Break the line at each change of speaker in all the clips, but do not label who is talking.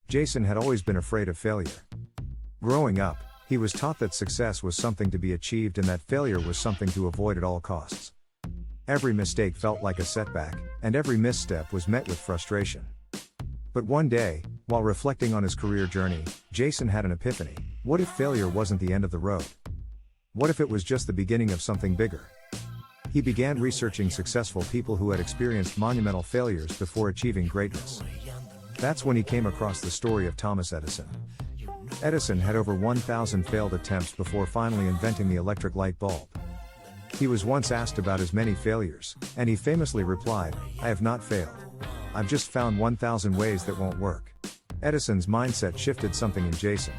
Jason had always been afraid of failure. Growing up, he was taught that success was something to be achieved and that failure was something to avoid at all costs. Every mistake felt like a setback, and every misstep was met with frustration. But one day, while reflecting on his career journey, Jason had an epiphany. What if failure wasn't the end of the road? What if it was just the beginning of something bigger? He began researching successful people who had experienced monumental failures before achieving greatness. That's when he came across the story of Thomas Edison. Edison had over 1,000 failed attempts before finally inventing the electric light bulb. He was once asked about his many failures, and he famously replied, "I have not failed. I've just found 1,000 ways that won't work." Edison's mindset shifted something in Jason.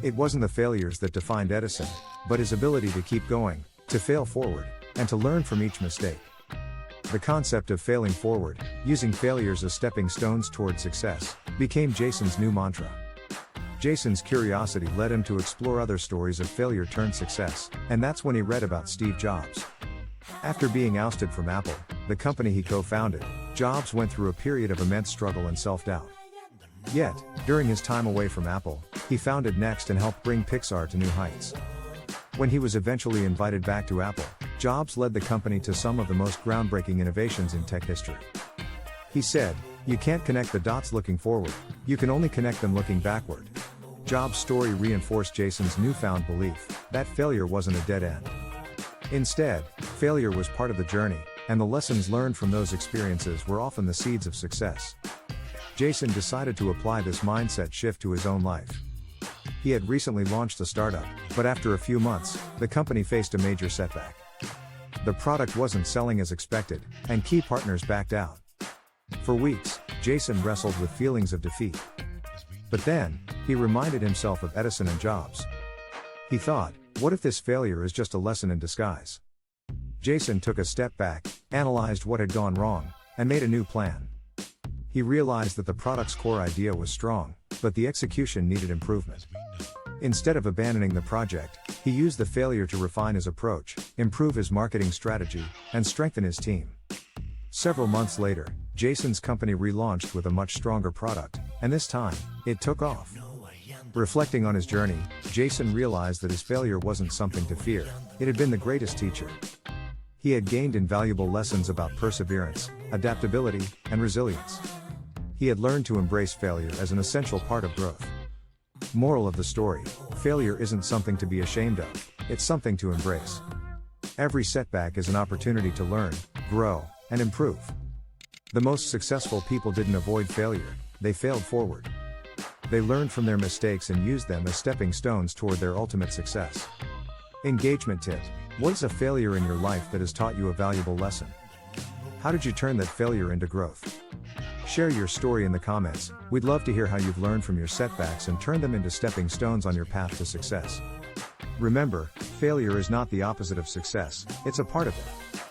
It wasn't the failures that defined Edison, but his ability to keep going, to fail forward, and to learn from each mistake. The concept of failing forward, using failures as stepping stones toward success, became Jason's new mantra. Jason's curiosity led him to explore other stories of failure turned success, and that's when he read about Steve Jobs. After being ousted from Apple, the company he co-founded, Jobs went through a period of immense struggle and self-doubt. Yet, during his time away from Apple, he founded Next and helped bring Pixar to new heights. When he was eventually invited back to Apple, Jobs led the company to some of the most groundbreaking innovations in tech history. He said, "You can't connect the dots looking forward, you can only connect them looking backward." Jobs' story reinforced Jason's newfound belief that failure wasn't a dead end. Instead, failure was part of the journey, and the lessons learned from those experiences were often the seeds of success. Jason decided to apply this mindset shift to his own life. He had recently launched a startup, but after a few months, the company faced a major setback. The product wasn't selling as expected, and key partners backed out. For weeks, Jason wrestled with feelings of defeat. But then, he reminded himself of Edison and Jobs. He thought, what if this failure is just a lesson in disguise? Jason took a step back, analyzed what had gone wrong, and made a new plan. He realized that the product's core idea was strong, but the execution needed improvement. Instead of abandoning the project, he used the failure to refine his approach, improve his marketing strategy, and strengthen his team. Several months later, Jason's company relaunched with a much stronger product, and this time, it took off. Reflecting on his journey, Jason realized that his failure wasn't something to fear, it had been the greatest teacher. He had gained invaluable lessons about perseverance, adaptability, and resilience. He had learned to embrace failure as an essential part of growth. Moral of the story: failure isn't something to be ashamed of, it's something to embrace. Every setback is an opportunity to learn, grow, and improve. The most successful people didn't avoid failure, they failed forward. They learned from their mistakes and used them as stepping stones toward their ultimate success. Engagement tip: what is a failure in your life that has taught you a valuable lesson? How did you turn that failure into growth? Share your story in the comments. We'd love to hear how you've learned from your setbacks and turned them into stepping stones on your path to success. Remember, failure is not the opposite of success, it's a part of it.